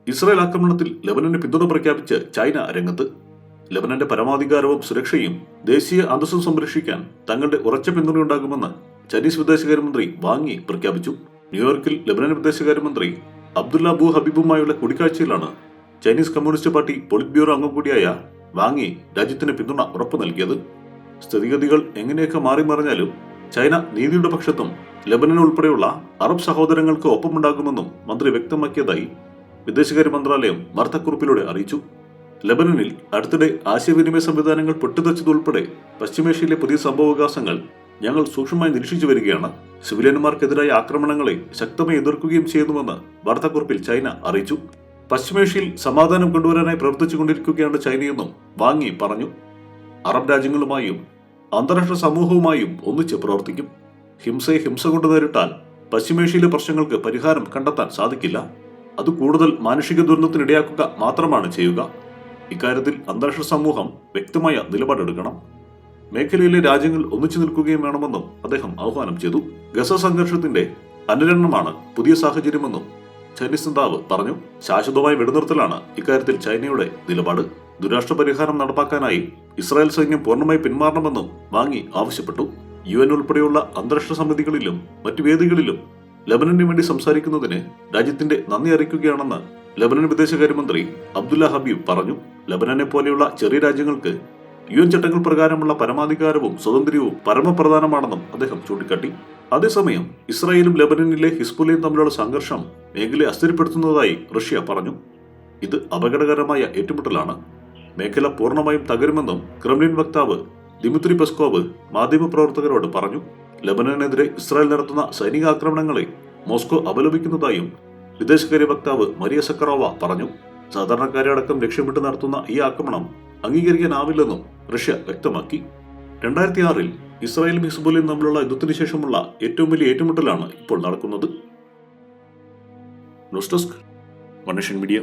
Israel ആക്രമണത്തിൽ ലെബനന് പിന്തുണ പ്രഖ്യാപിച്ച് ചൈന രംഗത്ത്. ലെബനന്റെ പരമാധികാരവും സുരക്ഷയും ദേശീയ അന്തസ്സും സംരക്ഷിക്കാൻ തങ്ങളുടെ ഉറച്ച പിന്തുണയുണ്ടാകുമെന്ന് ചൈനീസ് വിദേശകാര്യമന്ത്രി വാങ് യി പ്രഖ്യാപിച്ചു. ന്യൂയോർക്കിൽ ലെബനൻ വിദേശകാര്യമന്ത്രി അബ്ദുള്ള ബു ഹബീബുമായുള്ള കൂടിക്കാഴ്ചയിലാണ് Chinese communist party polit bureau അംഗം കൂടിയായ വാങ് യി രാജ്യത്തിന് പിന്തുണ ഉറപ്പു നൽകിയത്. സ്ഥിതിഗതികൾ എങ്ങനെയൊക്കെ മാറിമറിഞ്ഞാലും ചൈന നീതിയുടെ പക്ഷത്തും ലെബനൻ ഉൾപ്പെടെയുള്ള അറബ് സഹോദരങ്ങൾക്ക് ഒപ്പമുണ്ടാകുമെന്നും മന്ത്രി വ്യക്തമാക്കിയതായി വിദേശകാര്യ മന്ത്രാലയം വാർത്താക്കുറിപ്പിലൂടെ അറിയിച്ചു. ലെബനനിൽ അടുത്തിടെ ആശയവിനിമയ സംവിധാനങ്ങൾ പൊട്ടിത്തെറിച്ചതുൾപ്പെടെ പശ്ചിമേഷ്യയിലെ പുതിയ സംഭവവികാസങ്ങൾ ഞങ്ങൾ സൂക്ഷ്മമായി നിരീക്ഷിച്ചു വരികയാണ്. സിവിലിയന്മാർക്കെതിരായ ആക്രമണങ്ങളെ ശക്തമായി എതിർക്കുകയും ചെയ്യുന്നുവെന്ന് വാർത്താക്കുറിപ്പിൽ ചൈന അറിയിച്ചു. പശ്ചിമേഷ്യയിൽ സമാധാനം കൊണ്ടുവരാനായി പ്രവർത്തിച്ചുകൊണ്ടിരിക്കുകയാണ് ചൈനയെന്നും വാങ് യി പറഞ്ഞു. അറബ് രാജ്യങ്ങളുമായും അന്താരാഷ്ട്ര സമൂഹവുമായും ഒന്നിച്ച് പ്രവർത്തിക്കും. ഹിംസയെ ഹിംസ കൊണ്ട് നേരിട്ടാൽ പശ്ചിമേഷ്യയിലെ പ്രശ്നങ്ങൾക്ക് പരിഹാരം കണ്ടെത്താൻ സാധിക്കില്ല. അത് കൂടുതൽ മാനുഷിക ദുരന്തത്തിനിടയാക്കുക മാത്രമാണ് ചെയ്യുക. ഇക്കാര്യത്തിൽ അന്താരാഷ്ട്ര സമൂഹം വ്യക്തമായ നിലപാടെടുക്കണം. മേഖലയിലെ രാജ്യങ്ങൾ ഒന്നിച്ചു നിൽക്കുകയും വേണമെന്നും അദ്ദേഹം ആഹ്വാനം ചെയ്തു. ഗസ സംഘർഷത്തിന്റെ അനുരണനമാണ് പുതിയ സാഹചര്യമെന്നും ചൈനീസ് നേതാവ് പറഞ്ഞു. ശാശ്വതമായ വെടിനിർത്തലാണ് ഇക്കാര്യത്തിൽ ചൈനയുടെ നിലപാട്. ദുരാഷ്ട്ര പരിഹാരം നടപ്പാക്കാനായി ഇസ്രായേൽ സൈന്യം പൂർണ്ണമായി പിന്മാറണമെന്നും വാങ് യി ആവശ്യപ്പെട്ടു. UN ഉൾപ്പെടെയുള്ള അന്താരാഷ്ട്ര സമിതികളിലും മറ്റു വേദികളിലും ലെബനന് വേണ്ടി സംസാരിക്കുന്നതിന് രാജ്യത്തിന്റെ നന്ദി അറിയിക്കുകയാണെന്ന് ലെബനൻ വിദേശകാര്യമന്ത്രി അബ്ദുള്ള ഹബീബ് പറഞ്ഞു. ലെബനനെ പോലെയുള്ള ചെറിയ രാജ്യങ്ങൾക്ക് UN ചട്ടങ്ങൾ പ്രകാരമുള്ള പരമാധികാരവും സ്വാതന്ത്ര്യവും പരമപ്രധാനമാണെന്നും അദ്ദേഹം ചൂണ്ടിക്കാട്ടി. അതേസമയം ഇസ്രായേലും ലെബനനിലെ ഹിസ്ബുള്ളയും തമ്മിലുള്ള സംഘർഷം മേഖലയെ അസ്ഥിരപ്പെടുത്തുന്നതായി റഷ്യ പറഞ്ഞു. ഇത് അപകടകരമായ ഏറ്റുമുട്ടലാണ്. മേഖല പൂർണ്ണമായും തകരുമെന്നും ക്രെംലിൻ വക്താവ് ദിമിത്രി പെസ്കോവ് മാധ്യമപ്രവർത്തകരോട് പറഞ്ഞു. ലെബനനെതിരെ ഇസ്രായേൽ നടത്തുന്ന സൈനിക ആക്രമണങ്ങളെ മോസ്കോ അപലപിക്കുന്നതായും വിദേശകാര്യ വക്താവ് മരിയ സക്കറോവ പറഞ്ഞു. സാധാരണക്കാരെ അടക്കം ലക്ഷ്യമിട്ട് നടത്തുന്ന ഈ ആക്രമണം അംഗീകരിക്കാനാവില്ലെന്നും റഷ്യ വ്യക്തമാക്കി. 2006 ഇസ്രായേലും ഹിസ്ബുള്ളയും തമ്മിലുള്ള യുദ്ധത്തിന് ശേഷമുള്ള ഏറ്റവും വലിയ ഏറ്റുമുട്ടലാണ് ഇപ്പോൾ നടക്കുന്നത്. News desk, one nation media.